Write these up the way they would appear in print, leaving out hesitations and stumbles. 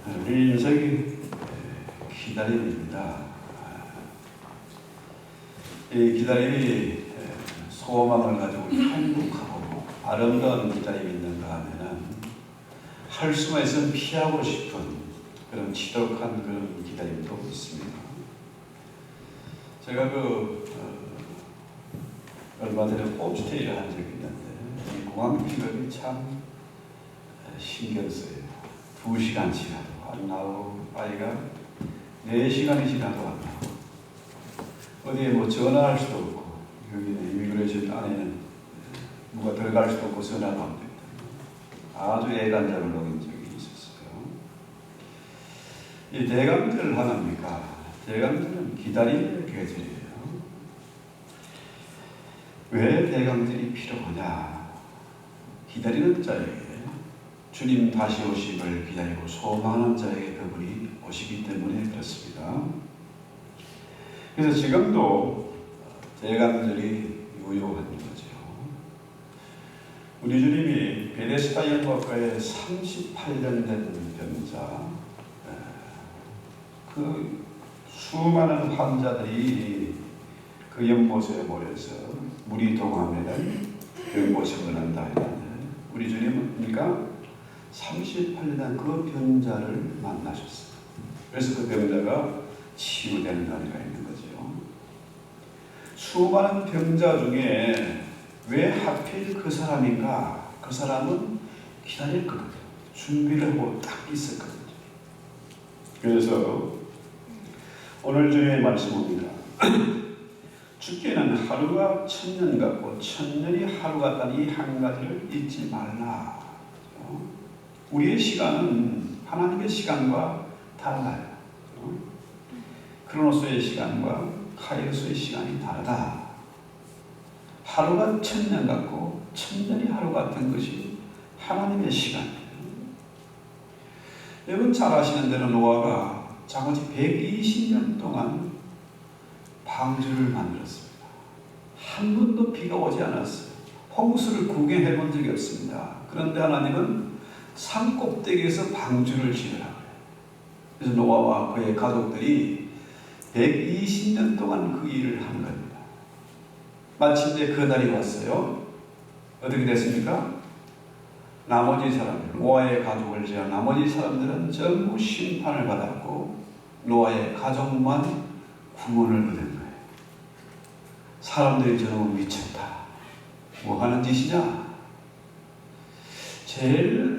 우리 인생이 기다림입니다. 이 기다림이 소망을 가지고 행복하고 아름다운 기다림이 있는가 하면은 할 수만 있으면 피하고 싶은 그런 지독한 그런 기다림도 있습니다. 제가 얼마 전에 홈스테이를 한 적이 있는데 이 공항 픽업이 참 신경 쓰여요. 2시간 지나도 안 나오고 아이가 4시간이 지나도 안 나오고 어디에 뭐 전화할 수도 없고 여기는 이미그레이션 안에는 누가 들어갈 수도 없고 전화도 안 됩니다. 아주 애간장을 녹인 적이 있었어요. 이 대강절을 하나입니까? 대강절은 기다림의 계절이에요. 왜 대강절이 필요하냐? 기다리는 자에게 주님 다시 오심을 기다리고 소망하는 자에게 그분이 오시기 때문에 그렇습니다. 그래서 지금도 대강절이 유효한 거죠. 우리 주님이 베데스다 연못가에 38년 된 병자, 그 수많은 환자들이 그 연못에 모여서 물이 동하면 연못에 문한다 했는데 우리 주님은 그러니까 38년 그 병자를 만나셨어요. 그래서 그 병자가 치유되는 날이가 있는 거죠. 수많은 병자 중에 왜 하필 그 사람인가? 그 사람은 기다렸거든요. 준비를 하고 딱 있었거든요. 그래서 오늘 주님의 말씀입니다. 죽게는 하루가 1000년 같고 1000년이 하루 같다는 이 한 가지를 잊지 말라. 우리의 시간은 하나님의 시간과 달라요. 크로노스의 시간과 카이로스의 시간이 다르다. 하루가 1000년 같고 1000년이 하루 같은 것이 하나님의 시간이에요. 여러분 잘 아시는 대로 노아가 장거지 120년 동안 방주를 만들었습니다. 한 번도 비가 오지 않았어요. 홍수를 구경해 본 적이 없습니다. 그런데 하나님은 산 꼭대기에서 방주를 지으라고 해요. 그래서 노아와 그의 가족들이 120년 동안 그 일을 한 겁니다. 마침내 그 날이 왔어요. 어떻게 됐습니까? 나머지 사람들, 노아의 가족을 제한 나머지 사람들은 전부 심판을 받았고 노아의 가족만 구원을 얻은 거예요. 사람들이 저놈은 미쳤다. 뭐 하는 짓이냐? 제일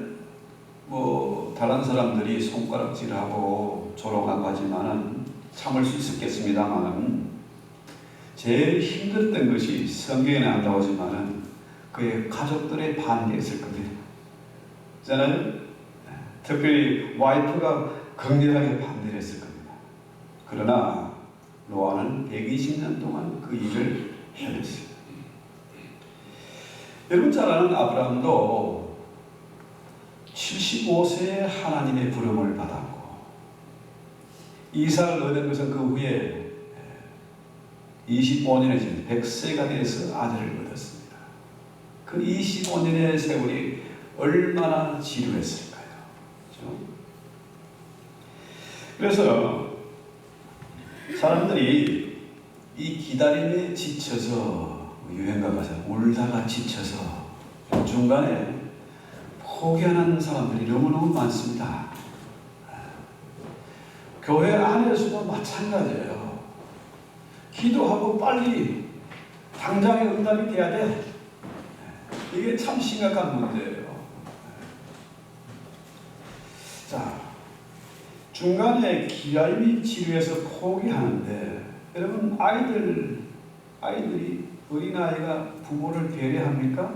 다른 사람들이 손가락질하고 조롱하고 하지만은 참을 수 있었겠습니다만 제일 힘들었던 것이 성경에 안 나오지만은 그의 가족들의 반대였을 겁니다. 저는 특별히 와이프가 강렬하게 반대를 했을 겁니다. 그러나 노아는 120년 동안 그 일을 해냈어요. 여러분 잘 아는 아브라함도 75세에 하나님의 부름을 받았고 이삭을 얻은 것은 그 후에 25년의 전 100세가 돼서 아들을 얻었습니다. 그 25년의 세월이 얼마나 지루했을까요? 그렇죠? 그래서 사람들이 이 기다림에 지쳐서 유행가 가서 울다가 지쳐서 중간에 포기하는 사람들이 너무너무 많습니다. 교회 안에서도 마찬가지예요. 기도하고 빨리 당장에 응답이 돼야 돼. 이게 참 심각한 문제예요. 자, 중간에 기다림이 지루해서 포기하는데 여러분 아이들이 어린아이가 부모를 배려합니까?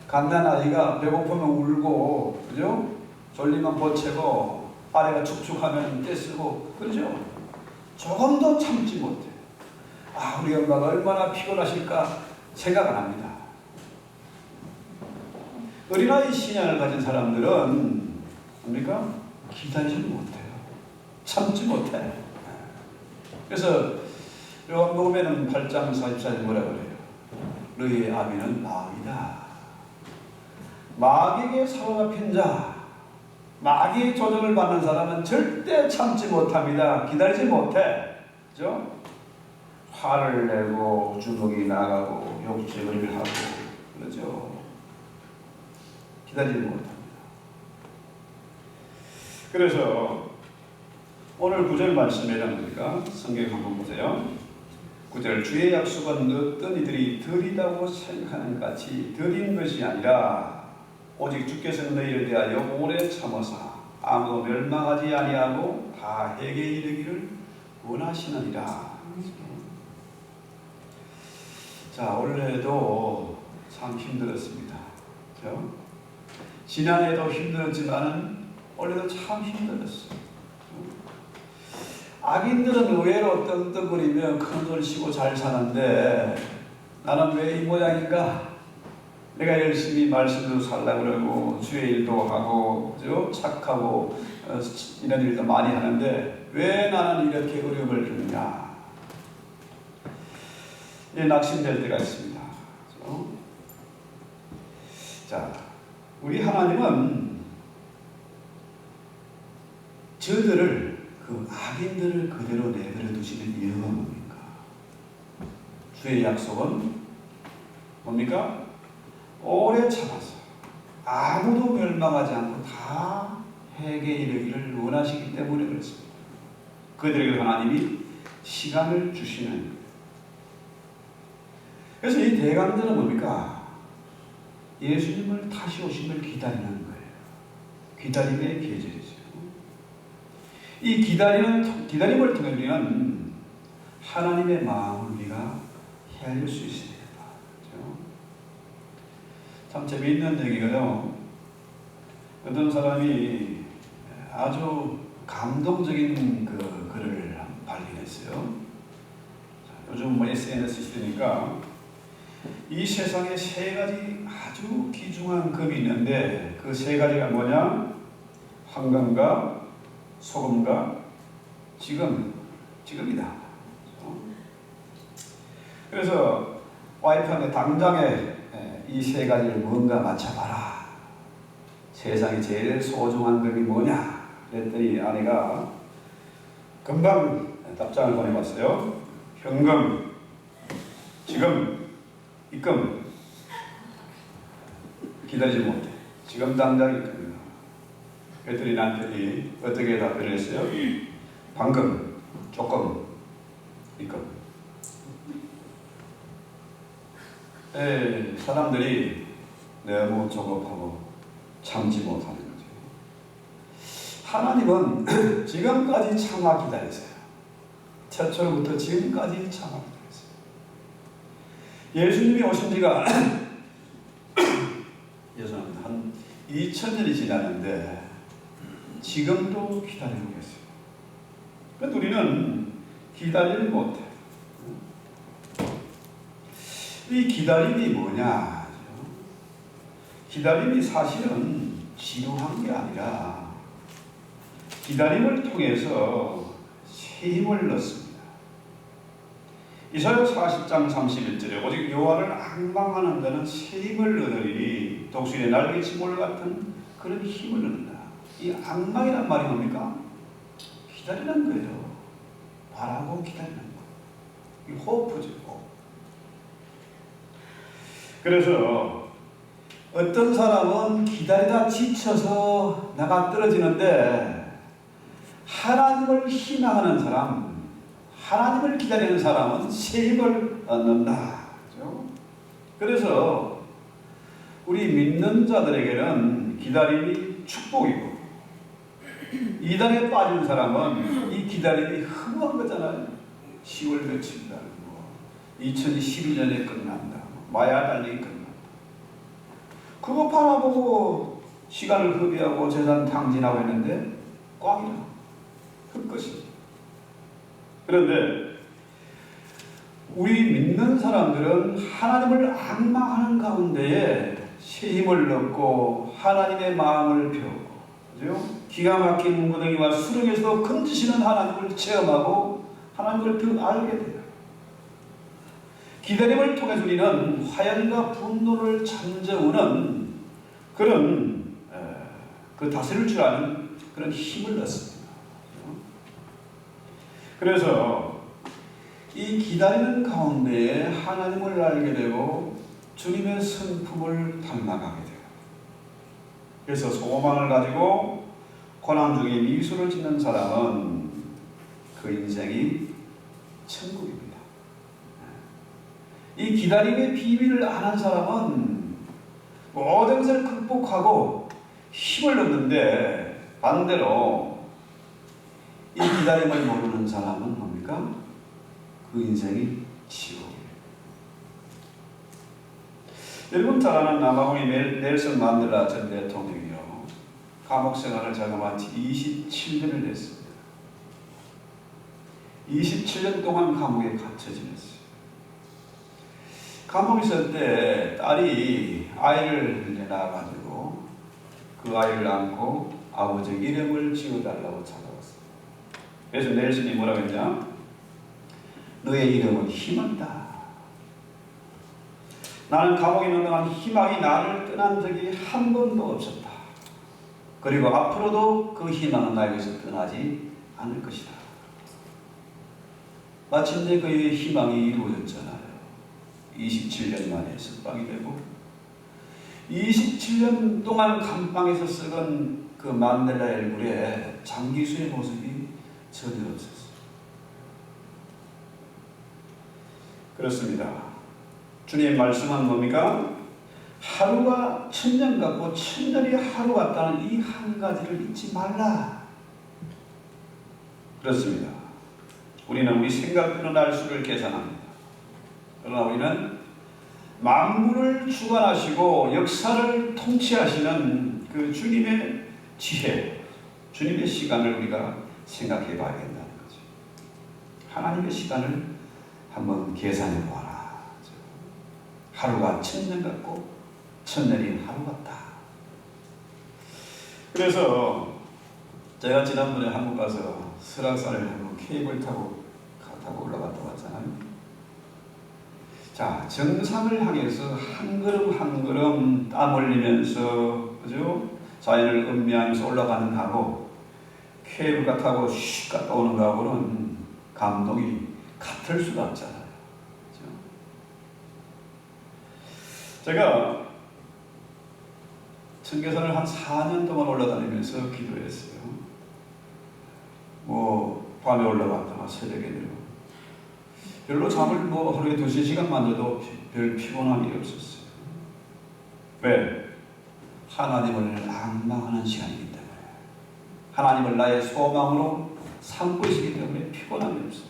갓난아이가 배고프면 울고 그죠? 졸리면 보채고 아래가 축축하면 떼쓰고 그러죠? 조금도 참지 못해. 아, 우리 엄마가 얼마나 피곤하실까 생각 안 합니다. 어린아이 신앙을 가진 사람들은 뭡니까? 기다리지 못해요. 참지 못해. 그래서 요한복음에는 8장 44절 뭐라 그래요? 너희의 아비는 마귀다. 마귀에게 사로잡힌 자, 마귀의 조정을 받는 사람은 절대 참지 못합니다. 기다리지 못해. 그죠? 화를 내고 주먹이 나가고 욕심을 하고 그러죠. 기다리지 못합니다. 그래서 오늘 9절 말씀이라니까 성경 한번 보세요. 9절 주의 약속은 어떤 이들이 덜이다고 생각하는 같이 덜인 것이 아니라 오직 주께서 너희를 대하여 오래 참으사 아무도 멸망하지 아니하고 다 회개에 이르기를 원하시느니라. 자, 올해도 참 힘들었습니다. 그렇죠? 지난해도 힘들었지만 올해도 참 힘들었어요. 악인들은 의외로 떵떵거리며 큰소리 치고 잘 사는데 나는 왜 이 모양인가? 내가 열심히 말씀도 살려고 그러고 주의 일도 하고 그죠? 착하고 이런 일도 많이 하는데 왜 나는 이렇게 어려움을 겪느냐? 낙심될 때가 있습니다. 그렇죠? 자, 우리 하나님은 저들을 그 악인들을 그대로 내버려 두시는 이유가 뭡니까? 주의 약속은 뭡니까? 오래 참아서 아무도 멸망하지 않고 다 회개에 이르기를 원하시기 때문에 그렇습니다. 그들에게 하나님이 시간을 주시는. 그래서 이 대강들은 뭡니까? 예수님을 다시 오심을 기다리는 거예요. 기다림의 계절이죠. 이 기다림을 통해 우리는 하나님의 마음을 우리가 헤아릴 수 있습니다. 그렇죠? 참 재미있는 얘기가요. 어떤 사람이 아주 감동적인 그 글을 발견했어요. 요즘 뭐 SNS 있으니까 이 세상에 세 가지 아주 귀중한 금이 있는데 그 세 가지가 뭐냐? 황금과 소금과 지금이다. 그래서 와이프한테 당장에 이 세 가지를 뭔가 맞춰봐라. 세상에 제일 소중한 금이 뭐냐? 그랬더니 아내가 금방 답장을 보내봤어요. 현금, 지금, 입금. 기다리지 못해. 지금 당장 입금. 그랬더니 남편이 어떻게 답변을 했어요? 방금, 조금, 입금. 사람들이 너무 조급하고 참지 못하는 거죠. 하나님은 지금까지 참아 기다리세요. 태초부터 지금까지 참아 기다리세요. 예수님이 오신 지가 예수님 한 2000년이 지났는데 지금도 기다리고 계세요. 그런데 우리는 기다리지 못해요. 이 기다림이 뭐냐? 기다림이 사실은 지루한 게 아니라 기다림을 통해서 새 힘을 넣습니다. 이사야 40장 31절에 오직 여호와를 앙망하는 자는 새 힘을 얻으리니 독수리의 날개치몰 같은 그런 힘을 얻는다. 이 앙망이란 말이 뭡니까? 기다리는 거예요. 바라고 기다리는 거. 이 호프죠. 그래서 어떤 사람은 기다리다 지쳐서 나가 떨어지는데 하나님을 희망하는 사람, 하나님을 기다리는 사람은 새 힘을 얻는다. 그렇죠? 그래서 우리 믿는 자들에게는 기다림이 축복이고 이단에 빠진 사람은 이 기다림이 허무한 거잖아요. 10월 며칠이다. 2012년에 끝난다. 마야 달리기 끝난다. 그거 바라보고 시간을 허비하고 재산 탕진하고 했는데 꽝이야. 헛것이지. 그런데 우리 믿는 사람들은 하나님을 앙망하는 가운데에 새 힘을 얻고 하나님의 마음을 배우고 그죠? 기가 막힌 무더기와 수렁에서 건지시는 하나님을 체험하고 하나님을 더 알게 돼요. 기다림을 통해서 우리는 화염과 분노를 잠재우는 그런 그 다스릴 줄 아는 그런 힘을 넣습니다. 그래서 이 기다리는 가운데에 하나님을 알게 되고 주님의 성품을 닮아가게 돼요. 그래서 소망을 가지고 고난 중에 미소를 짓는 사람은 그 인생이 천국입니다. 이 기다림의 비밀을 아는 사람은 모든 것을 극복하고 힘을 얻는데, 반대로 이 기다림을 모르는 사람은 뭡니까? 그 인생이 지옥이에요. 여러분 잘 아는 남아공의 넬슨 만델라 전 대통령이요, 감옥 생활을 자그마치 27년을 했습니다. 27년 동안 감옥에 갇혀 지냈어요. 감옥에 있을 때 딸이 아이를 낳아가지고 그 아이를 안고 아버지 이름을 지어달라고 찾아왔어요. 그래서 넬슨이 뭐라고 했냐? 너의 이름은 희망이다. 나는 감옥에 있는 동안 희망이 나를 떠난 적이 한 번도 없었다. 그리고 앞으로도 그 희망은 나에게서 떠나지 않을 것이다. 마침내 그의 희망이 이루어졌잖아요. 27년 만에 석방이 되고 27년 동안 감방에서 썩은 그 만델라 얼굴에 장기수의 모습이 전혀 없었어요. 그렇습니다. 주님의 말씀은 뭡니까? 하루가 천년 같고 천년이 하루 같다는 이 한 가지를 잊지 말라. 그렇습니다. 우리는 우리 생각대로 날수를 계산합니다. 그러나 우리는 만물을 주관하시고 역사를 통치하시는 그 주님의 지혜, 주님의 시간을 우리가 생각해 봐야 된다는 거죠. 하나님의 시간을 한번 계산해 보아라. 하루가 천년 같고 천년이 하루 같다. 그래서 제가 지난번에 한국 가서 설악산을 한번 케이블 타고 올라갔다 왔잖아요. 자, 정상을 향해서 한 걸음 한 걸음 땀 흘리면서, 그죠? 자연을 음미하면서 올라가는 거하고 케이블카 타고 슉 갔다 오는 거하고는 감동이 같을 수가 없잖아요. 그죠? 제가 청계산을 한 4년 동안 올라다니면서 기도했어요. 밤에 올라갔다가 새벽에 내려오고. 별로 잠을 하루에 2-3시간만 자도 별 피곤함이 없었어요. 왜? 하나님을 앙망하는 시간이기 때문에. 하나님을 나의 소망으로 삼고 있기 때문에 피곤함이 없어요.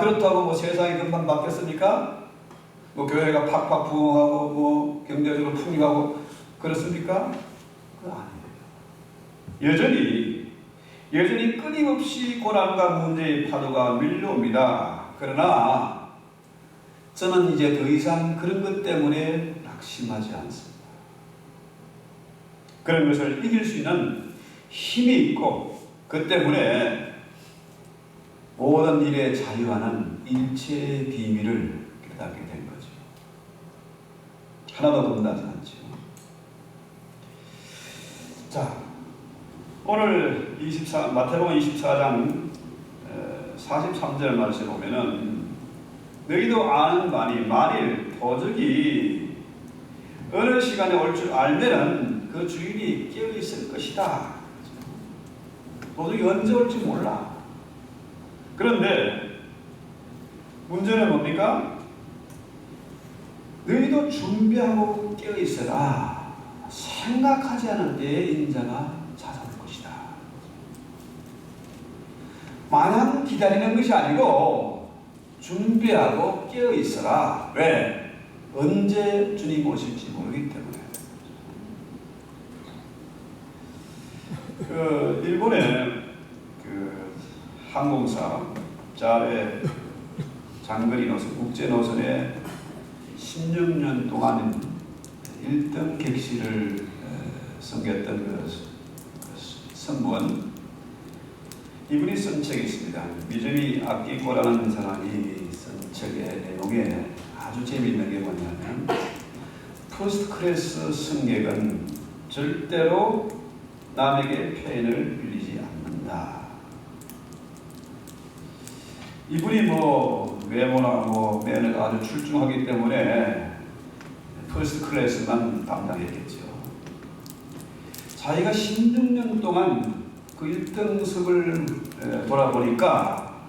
그렇다고 세상이 금방 바뀌었습니까? 교회가 팍팍 부흥하고 경제적으로 풍요하고 그렇습니까? 그거 아니에요. 여전히 끊임없이 고난과 문제의 파도가 밀려옵니다. 그러나 저는 이제 더 이상 그런 것 때문에 낙심하지 않습니다. 그런 것을 이길 수 있는 힘이 있고, 그 때문에 모든 일에 자유하는 일체의 비밀을 깨닫게 된 거죠. 하나도 겁나지 않죠. 자, 오늘 마태복음 24장 43절 말씀에 보면은 너희도 아는 바니 만일 도적이 어느 시간에 올 줄 알면은 그 주인이 깨어 있을 것이다. 도적이 언제 올지 몰라. 그런데 문제는 뭡니까? 너희도 준비하고 깨어 있어라. 생각하지 않은 때에 인자가 찾아올 것이다. 마냥 기다리는 것이 아니고 준비하고 깨어 있어라. 왜? 언제 주님 오실지 모르기 때문에. 일본의 항공사 자레 장거리 노선, 국제 노선에 16년 동안 1등 객실을 섬겼던 그 선무원, 이분이 쓴 책이 있습니다. 미즈미 아키코라는 사람이 쓴 책의 내용에 아주 재미있는 게 뭐냐면, 퍼스트 클래스 승객은 절대로 남에게 페인을 빌리지 않는다. 이분이 외모나 매너가 아주 출중하기 때문에 퍼스트 클래스만 담당했겠죠. 자기가 16년 동안 그 1등석을 돌아보니까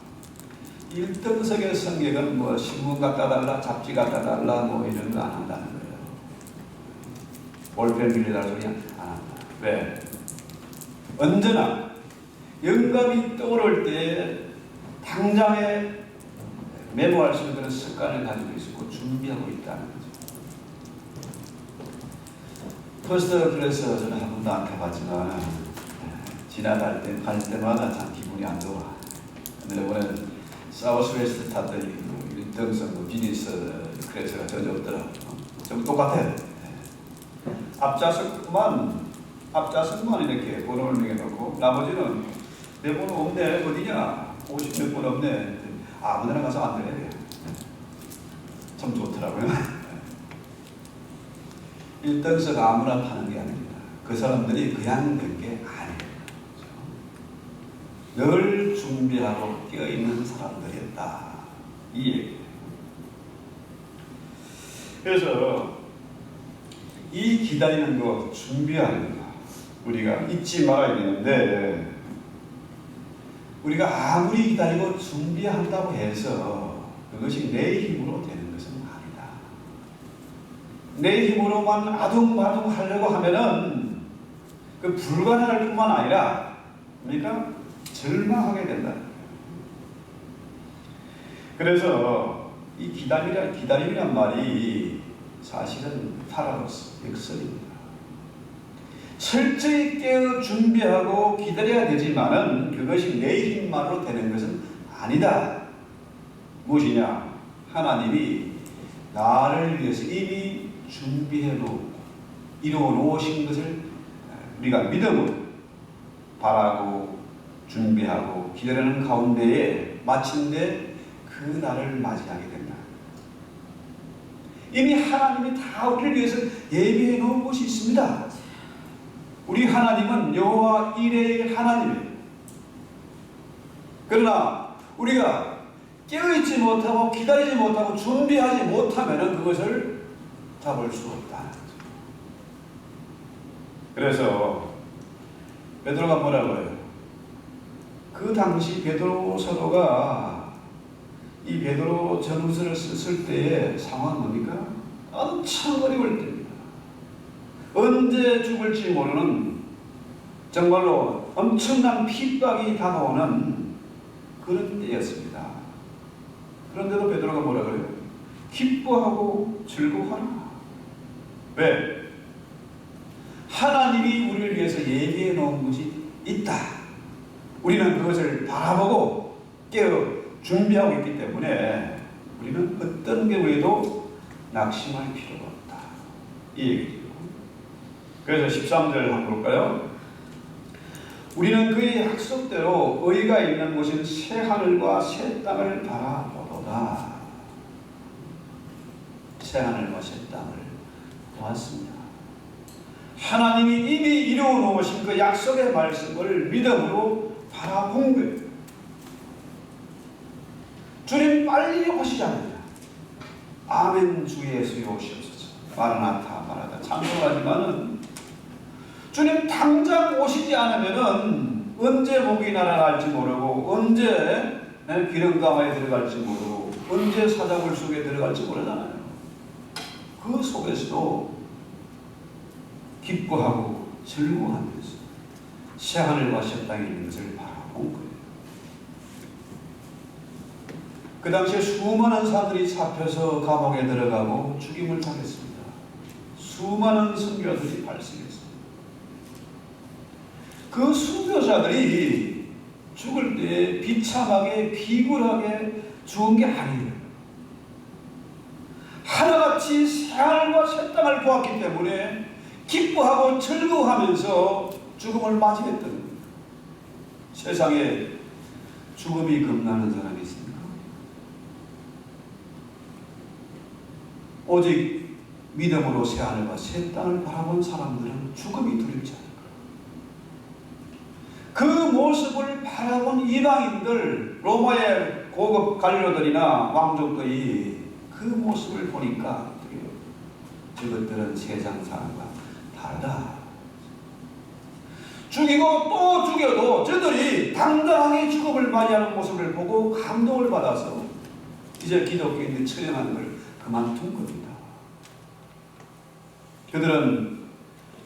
1등석의 성격은 신문 갖다 달라, 잡지 갖다 달라 이런 거 안 한다는 거예요. 볼펜 빌려달라 소리 안 한다. 왜? 언제나 영감이 떠오를 때 당장에 메모할 수 있는 그런 습관을 가지고 있고 준비하고 있다는 거죠. 퍼스트 클래스 저는 한 번도 안 타봤지만 지나갈 때마다 참 기분이 안 좋아. 근데 이번에 사우스웨스트 탔더니 1등석 비즈니스 클래스가 전혀 없더라. 좀 똑같아. 앞좌석만 이렇게 번호를 매겨놓고 나머지는 내 번호 없네, 어디냐, 50몇 번 없네. 아무데나 가서 안 돼. 참 좋더라고요. 1등석 아무나 타는 게 아닙니다. 그 사람들이 그냥 된 게 아니에요. 늘 준비하고 깨어있는 사람들이었다. 이 얘기예요. 그래서 이 기다리는 거, 준비하는 거 우리가 잊지 말아야 되는데, 우리가 아무리 기다리고 준비한다고 해서 그것이 내 힘으로 되는 것은 아니다. 내 힘으로만 아둥바둥 하려고 하면은 그 불가능할 뿐만 아니라 그러니까 절망하게 된다. 그래서 이 기다림이란 말이 사실은 파라독스, 역설입니다. 철저히 깨어 준비하고 기다려야 되지만은 그것이 내 힘만으로 되는 것은 아니다. 무엇이냐? 하나님이 나를 위해서 이미 준비해 놓고 이루어 놓으신 것을 우리가 믿음으로 바라고 준비하고 기다리는 가운데에 마침내 그 날을 맞이하게 된다. 이미 하나님이 다 우리를 위해서 예비해 놓은 것이 있습니다. 우리 하나님은 여호와 이레의 하나님이에요. 그러나 우리가 깨어있지 못하고 기다리지 못하고 준비하지 못하면 그것을 잡을 수 없다. 그래서 베드로가 뭐라고 해요? 그 당시 베드로 사도가 이 베드로 전후서를 썼을 때의 상황은 뭡니까? 엄청 어려울 때입니다. 언제 죽을지 모르는 정말로 엄청난 핍박이 다가오는 그런 때였습니다. 그런데도 베드로가 뭐라 그래요? 기뻐하고 즐거워하라. 왜? 하나님이 우리를 위해서 예비해 놓은 것이 있다. 우리는 그것을 바라보고 깨어 준비하고 있기 때문에 우리는 어떤 경우에도 낙심할 필요가 없다. 이 얘기죠. 그래서 13절 한번 볼까요? 우리는 그의 약속대로 의가 있는 곳인 새 하늘과 새 땅을 바라보도다. 새 하늘과 새 땅을 보았습니다. 하나님이 이미 이루어 놓으신 그 약속의 말씀을 믿음으로 바라본 거예요. 주님 빨리 오시잖아요. 아멘 주 예수여 오시옵소서. 마라나타 마라다 찬송하지만은 주님 당장 오시지 않으면은 언제 목이 날아갈지 모르고 언제 기름가마에 들어갈지 모르고 언제 사자굴 속에 들어갈지 모르잖아요. 그 속에서도 기뻐하고 즐거워하면서 새하늘과 새 땅에 있는 것을 바라본 거예요. 그 당시에 수많은 사람들이 잡혀서 감옥에 들어가고 죽임을 당했습니다. 수많은 선교사들이 발생했습니다. 그 순교자들이 죽을 때 비참하게 비굴하게 죽은 게 아니에요. 하나같이 새하늘과 새 땅을 보았기 때문에 기뻐하고 즐거워하면서 죽음을 맞이했던 겁니다. 세상에 죽음이 겁나는 사람이 있습니까? 오직 믿음으로 새하늘과 새 땅을 바라본 사람들은 죽음이 두렵지 않을까. 그 모습을 바라본 이방인들, 로마의 고급 관료들이나 왕족들이 그 모습을 보니까 저것들은 세상 사람과 다르다. 죽이고 또 죽여도 저들이 당당하게 죽음을 맞이하는 모습을 보고 감동을 받아서 이제 기독교인들이 처형하는 걸 그만둔 겁니다. 그들은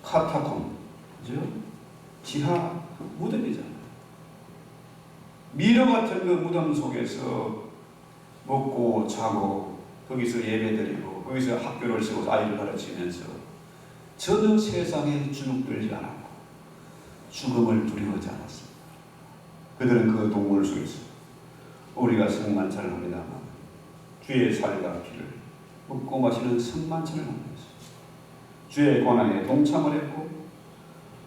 카타콤, 그죠? 지하 무덤이잖아요. 미로 같은 그 무덤 속에서 먹고 자고 거기서 예배드리고 거기서 학교를 세워서 아이를 가르치면서 전혀 세상에 주눅들지 않았고 죽음을 두려워하지 않았습니다. 그들은 그 동물 속에서 우리가 성만찬을 합니다만 주의 살과 피를 먹고 마시는 성만찬을 합니다. 주의 고난에 동참을 했고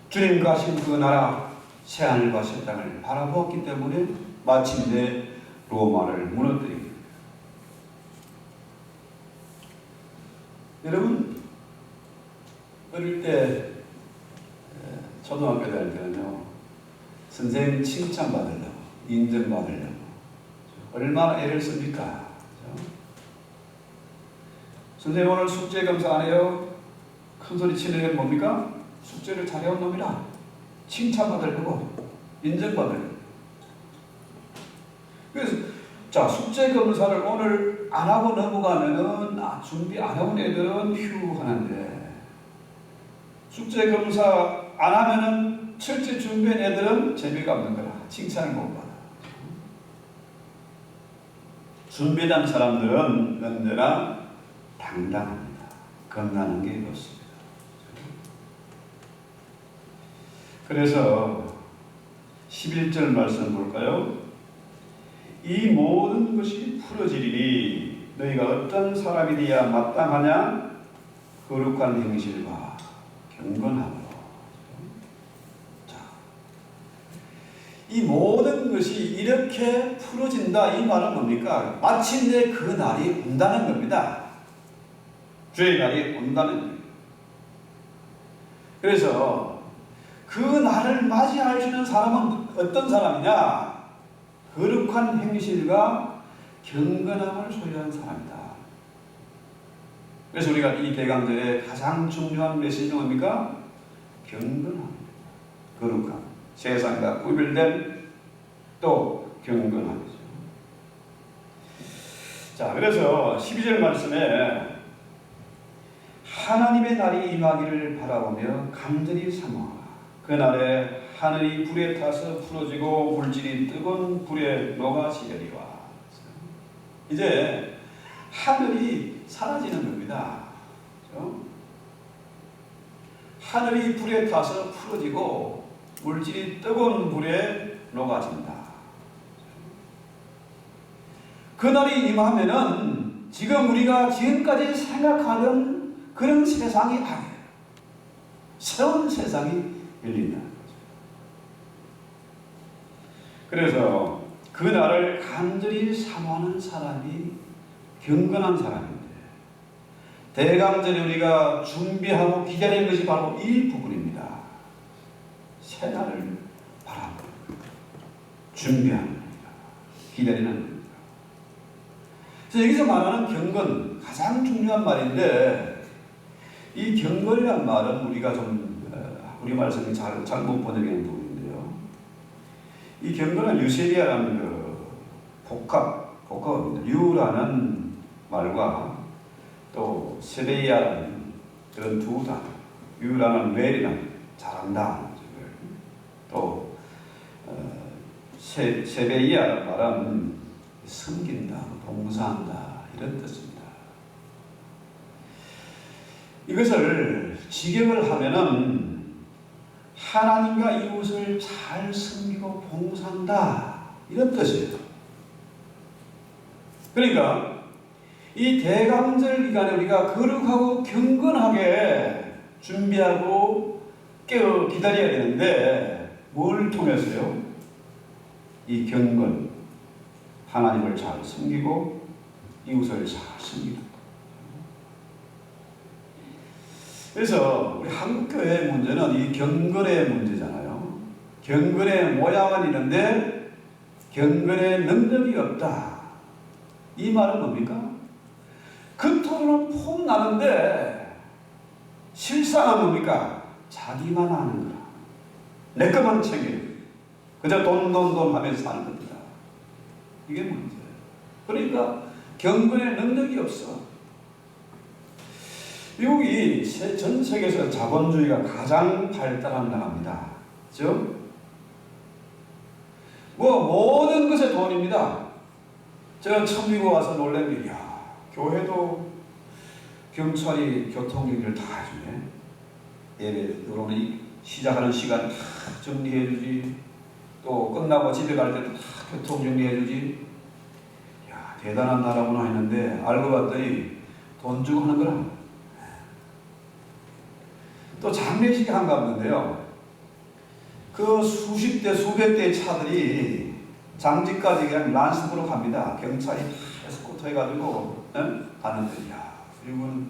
주님 가신 그 나라 새하늘과 새 땅을 바라보았기 때문에 마침내 로마를 무너뜨립니다. 여러분, 어릴 때 초등학교 다닐 때는요, 선생님 칭찬받으려고, 인정받으려고 얼마나 애를 씁니까? 선생님 오늘 숙제 검사 안 해요? 큰소리 치는 게 뭡니까? 숙제를 잘해온 놈이라 칭찬받으려고, 인정받으려고. 그래서 자, 숙제 검사를 오늘 안 하고 넘어가면은 준비 안 해온 애들은 휴 하는데 숙제 검사 안 하면은 철저히 준비한 애들은 재미가 없는 거라. 칭찬을 못 받아. 준비한 사람들은 언제나 당당합니다. 건강한 게 없습니다. 그래서 11절 말씀 볼까요? 이 모든 것이 풀어지리니 너희가 어떤 사람이 되어야 마땅하냐? 거룩한 행실과 경건함으로. 자, 이 모든 것이 이렇게 풀어진다. 이 말은 뭡니까? 마침내 그 날이 온다는 겁니다. 주의 날이 온다는 겁니다. 그래서 그 날을 맞이할 수 있는 사람은 어떤 사람이냐? 거룩한 행실과 경건함을 소유한 사람이다. 그래서 우리가 이 대강절의 가장 중요한 메시지는 뭡니까? 경건함, 거룩함, 세상과 구별된 또 경건함이죠. 자, 그래서 12절 말씀에 하나님의 날이 임하기를 바라보며 간절히 사모하라. 그날에 하늘이 불에 타서 풀어지고 물질이 뜨거운 불에 녹아지리라. 이제 하늘이 사라지는 겁니다. 그렇죠? 하늘이 불에 타서 풀어지고 물질이 뜨거운 불에 녹아진다. 그날이 임하면은 지금 우리가 지금까지 생각하는 그런 세상이 아니에요. 새로운 세상이 열린다는 거죠. 그래서 그날을 간절히 사모하는 사람이 경건한 사람인데, 대강절에 우리가 준비하고 기다리는 것이 바로 이 부분입니다. 새날을 바라보는 겁니다. 준비하는 겁니다. 기다리는 겁니다. 그래서 여기서 말하는 경건, 가장 중요한 말인데, 이 경건이란 말은 우리가 좀 우리 말씀이 잘못 번역되는 부분인데요. 이 경건은 유세리아라는 그 복합어입니다. 유라는 말과 또 세베이아라는 그런 두 단어, 유라는 웰이라는 잘한다, 또 세베이아라는 말은 섬긴다, 봉사한다 이런 뜻입니다. 이것을 직역을 하면은 하나님과 이웃을 잘 섬기고 봉사한다 이런 뜻이에요. 그러니까 이 대강절 기간에 우리가 거룩하고 경건하게 준비하고 기다려야 되는데 뭘 통해서요? 이 경건, 하나님을 잘 섬기고 이웃을 잘 섬기는 것. 그래서 우리 한국교회의 문제는 이 경건의 문제잖아요. 경건의 모양은 있는데 경건의 능력이 없다. 이 말은 뭡니까? 겉으로는 폼 나는데 실상은 뭡니까? 자기만 아는 거라. 내 것만 챙겨. 그저 돈 하면서 사는 겁니다. 이게 문제예요. 그러니까 경건의 능력이 없어. 미국이 전 세계에서 자본주의가 가장 발달한 나라입니다. 그죠? 모든 것에 돈입니다. 제가 처음 미국 와서 놀란 게, 교회도 경찰이 교통정리를 다 해주네. 예배 들어오는 시작하는 시간 다 정리해주지. 또 끝나고 집에 갈 때도 다 교통정리해주지. 대단한 나라구나 했는데 알고 봤더니 돈 주고 하는 거라. 또 장례식이 한가 봤는데요. 그 수십 대, 수백 대의 차들이 장지까지 그냥 란스으로 갑니다. 경찰이 에스코트 해가지고 가는데, 그리고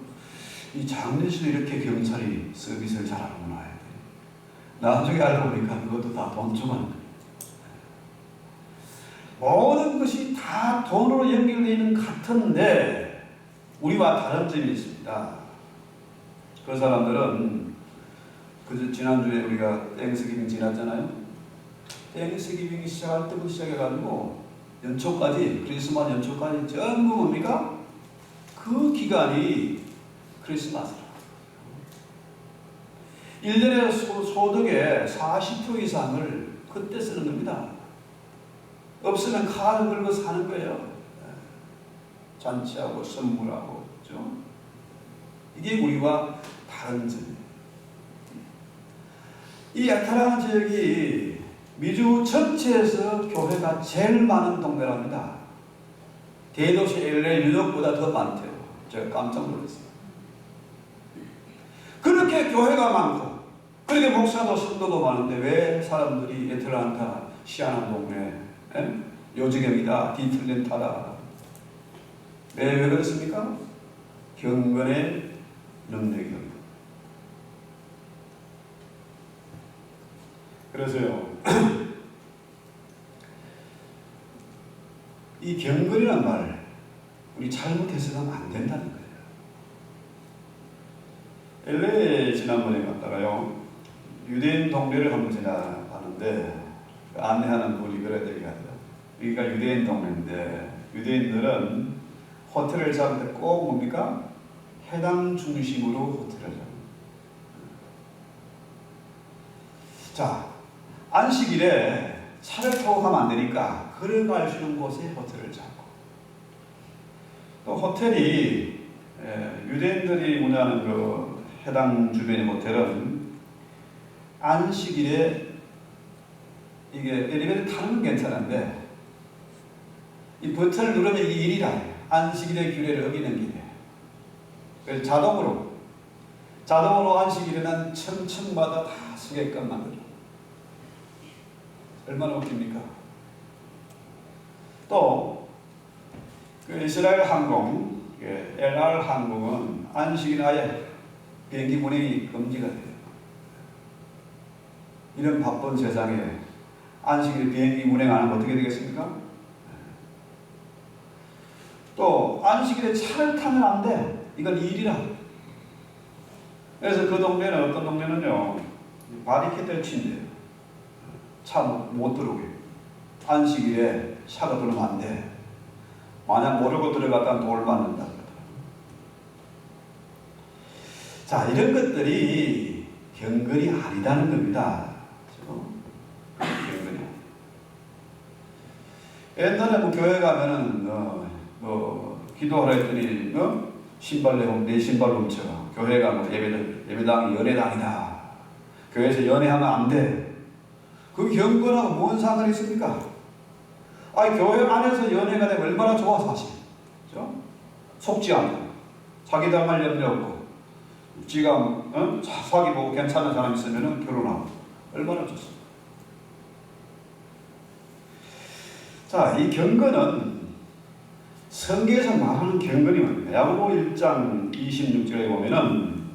이 장례식도 이렇게 경찰이 서비스를 잘하는구나. 나중에 알고 보니까 그것도 다 돈 주고 하는 거예요. 모든 것이 다 돈으로 연결되어 있는 것 같은데 우리와 다른 점이 있습니다. 그 사람들은 지난주에 우리가 땡스기빙 지났잖아요. 땡스기빙이 시작할 때부터 시작해가지고 연초까지, 크리스마스 연초까지 전부 뭡니까? 그 기간이 크리스마스라. 1년의 소득의 40% 이상을 그때 쓰는 겁니다. 없으면 카드 걸고 사는 거예요. 잔치하고 선물하고, 그죠? 이게 우리와 다른 점이에요. 이 야타랑 지역이 미주 전체에서 교회가 제일 많은 동네랍니다. 대도시 LA, 뉴욕보다 더 많대요. 제가 깜짝 놀랐어요. 그렇게 교회가 많고, 그렇게 목사도 성도도 많은데 왜 사람들이 애틀란타, 시아나 동네, 요지경이다, 디틀랜타다. 왜 그렇습니까? 경건의 능력이 없는. 그래서요, 이 경건이란 말, 우리 잘못해서는 안 된다는 거예요. LA 지난번에 갔다가요, 유대인 동네를 한번 지나가는데, 안내하는 분이 그래야 되게 하더라고요. 여기가 유대인 동네인데, 유대인들은 호텔을 잡을 때 꼭 뭡니까? 해당 중심으로 호텔을 잡습니다. 자, 안식일에 차를 타고 가면 안 되니까 걸어갈 수 있는 곳에 호텔을 잡고, 또 호텔이 유대인들이 운영하는 그 해당 주변의 호텔은 안식일에 이게 엘리베이터 타는 건 괜찮은데 이 버튼을 누르면 이게 일이라 안식일의 규례를 어기는 길이에요. 그래서 자동으로 안식일에는 층층마다 다 서게끔 만들어요. 얼마나 웃깁니까? 또 그 이스라엘 항공, LR 항공은 안식일 아예 비행기 운행이 금지가 돼요. 이런 바쁜 세상에 안식일 비행기 운행 안 하면 어떻게 되겠습니까? 또 안식일에 차를 타면 안 돼. 이건 일이라. 그래서 그 동네는, 어떤 동네는요, 바리케이트를 친대요. 차 못 들어오게. 안식일에 차가 들어오면 안 돼. 만약 모르고 들어갔다면 돌 맞는다. 자, 이런 것들이 경건이 아니다는 겁니다. 경건이. 옛날에 교회 가면은 기도하라 했더니 신발 내면 내 신발 훔쳐. 교회 가면 예배당이 연회당이다. 교회에서 연회하면 안 돼. 그 경건하고 뭔 상관이 있습니까? 교회 안에서 연회가 되면 얼마나 좋아, 사실. 그죠? 속지 않고, 사기 당할 염려 없고, 지가 사기 보고 괜찮은 사람 있으면 결혼하고, 얼마나 좋습니까? 자, 이 경건은 성경에서 말하는 경건이 뭡니까? 야고보 1장 26절에 보면은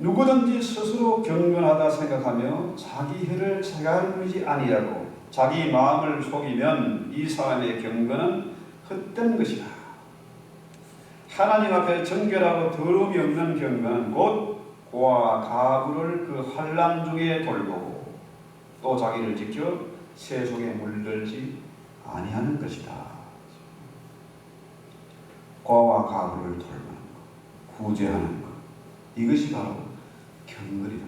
누구든지 스스로 경건하다 생각하며 자기 혀를 체갈르지 아니하고 자기 마음을 속이면 이 사람의 경건은 헛된 것이다. 하나님 앞에 정결하고 더러움이 없는 경건은 곧 고아와 가부를 그 환난 중에 돌보고 또 자기를 지켜 세속에 물들지 아니하는 것이다. 고아와 가부를 돌보는 것, 구제하는 것, 이것이 바로 경건이다.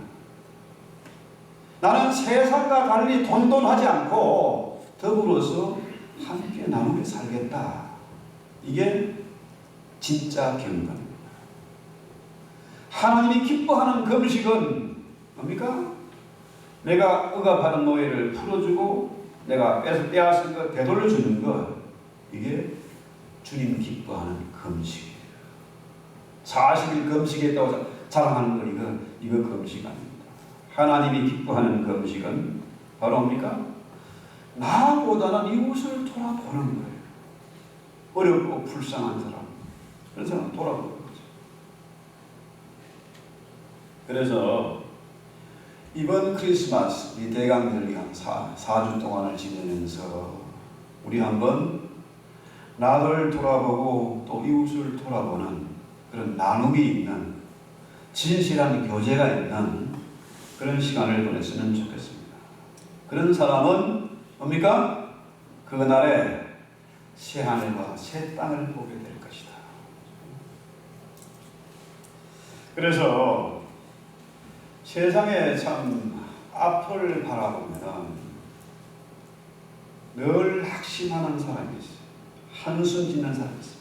나는 세상과 달리 돈돈하지 않고 더불어서 함께 나누며 살겠다. 이게 진짜 경건입니다. 하나님이 기뻐하는 금식은 뭡니까? 내가 억압하는 노예를 풀어주고 내가 빼앗은 것 되돌려주는 것, 이게 주님 기뻐하는 금식이에요. 40일 금식했다고 자랑하는 거, 이거 금식 아닙니다. 하나님이 기뻐하는 금식은 바로 뭡니까? 나보다는 이웃을 돌아보는 거예요. 어렵고 불쌍한 사람, 그런 사람 돌아보는 거죠. 그래서 이번 크리스마스 이 대강절기 4주 동안을 지내면서 우리 한번 나를 돌아보고 또 이웃을 돌아보는 그런 나눔이 있는 진실한 교제가 있는 그런 시간을 보냈으면 좋겠습니다. 그런 사람은 뭡니까? 그날에 새 하늘과 새 땅을 보게 될 것이다. 그래서 세상에 참 앞을 바라보면 늘 확신하는 사람이 있어요. 한숨 짓는 사람이 있어요.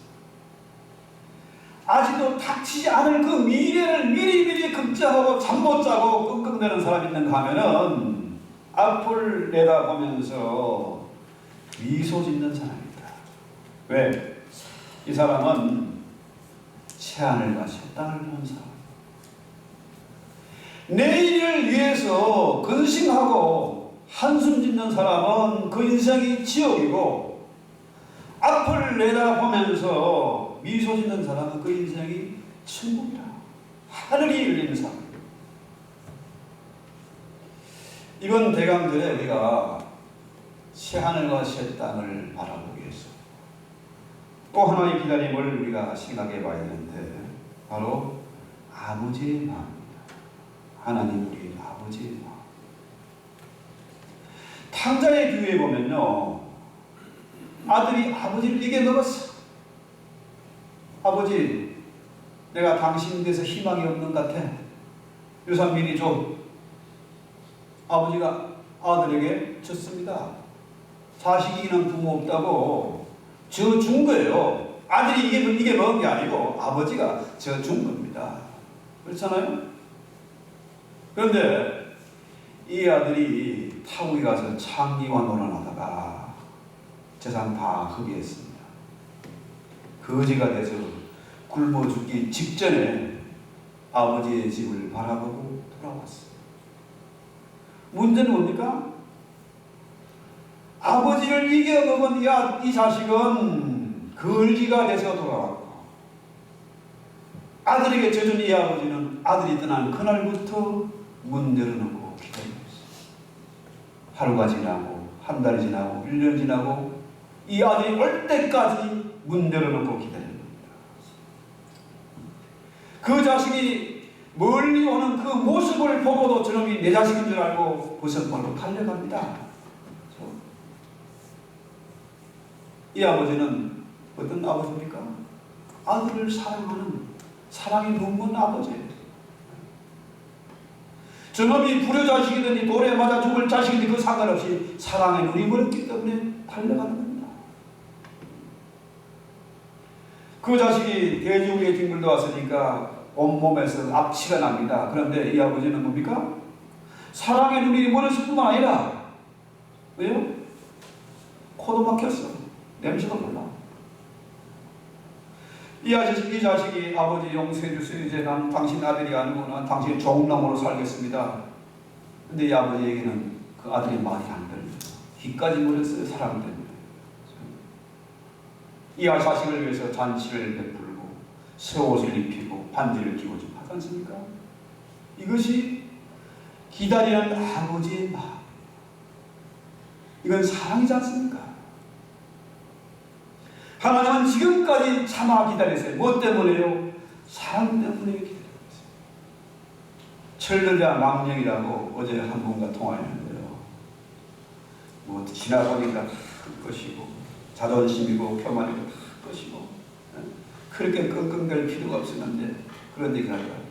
아직도 닥치지 않을 그 미래를 미리미리 걱정하고 잠 못 자고 끙끙대는 사람이 있는가 하면은 앞을 내다보면서 미소 짓는 사람입니다. 왜? 이 사람은 새하늘과 새 땅을 보는 사람. 내일을 위해서 근심하고 한숨 짓는 사람은 그 인생이 지옥이고, 앞을 내다보면서 미소 짓는 사람은 그 인생이 천국이라, 하늘이 열리는 사람. 이번 대강절에 우리가 새하늘과 새 땅을 바라보기 위해서 또 하나의 기다림을 우리가 생각해 봐야 되는데, 바로 아버지의 마음입니다. 하나님 우리 아버지의 마음. 탕자의 비유에 보면요, 아들이 아버지를 이겨먹었어. 아버지, 내가 당신 대해서 희망이 없는 것 같아. 유산 미리 줘. 아버지가 아들에게 줬습니다. 자식이 이기는 부모 없다고 저 준 거예요. 아들이 이게 먹은 게 아니고 아버지가 저 준 겁니다. 그렇잖아요? 그런데 이 아들이 타국에 가서 창기와 놀아나다가 재산 다 흡입했습니다. 거지가 돼서 굶어 죽기 직전에 아버지의 집을 바라보고 돌아왔어요. 문제는 뭡니까? 아버지를 이겨먹은 이 자식은 거지가 돼서 돌아왔고, 아들에게 져준 이 아버지는 아들이 떠난 그날부터 문 열어놓고 기다리고 있어요. 하루가 지나고 한 달이 지나고 1년 지나고 이 아들이 올 때까지 문 열어놓고 기다립니다. 그 자식이 멀리 오는 그 모습을 보고도 저놈이 내 자식인 줄 알고 버선발로 달려갑니다. 이 아버지는 어떤 아버지입니까? 아들을 사랑하는, 사랑이 눈먼 아버지예요. 저놈이 불효자식이든지 돌에 맞아 죽을 자식이든지 그 상관없이 사랑의 눈이 멀었기 때문에 달려가는 겁니다. 그 자식이 돼지우리에 뒹굴러 왔으니까 온몸에서 압치가 납니다. 그런데 이 아버지는 뭡니까? 사랑의 눈이 멀었을 뿐만 아니라, 왜요? 코도 막혔어. 냄새가 몰라. 이 자식이 아버지 용서해 주세요. 이제 난 당신 아들이 아니고 난 당신 종남으로 살겠습니다. 근데 이 아버지에게는 그 아들이 말이 안 들려요. 귀까지 물었어요. 사랑 때문에. 이 자식을 위해서 잔치를 베풀고 새 옷을 입히고 반지를 끼고 좀 하지 않습니까? 이것이 기다리는 아버지의 마음. 이건 사랑이지 않습니까? 하나님은 지금까지 참아 기다리세요. 무엇 때문에요? 사랑 때문에 기다리고 있어요. 철들야 망령이라고 어제 한 분과 통화했는데요. 뭐 지나보니까 다 것이고 자존심이고 교만이고 다 것이고 그렇게 끙끙댈 필요가 없었는데 그런 얘기를 하더라고요.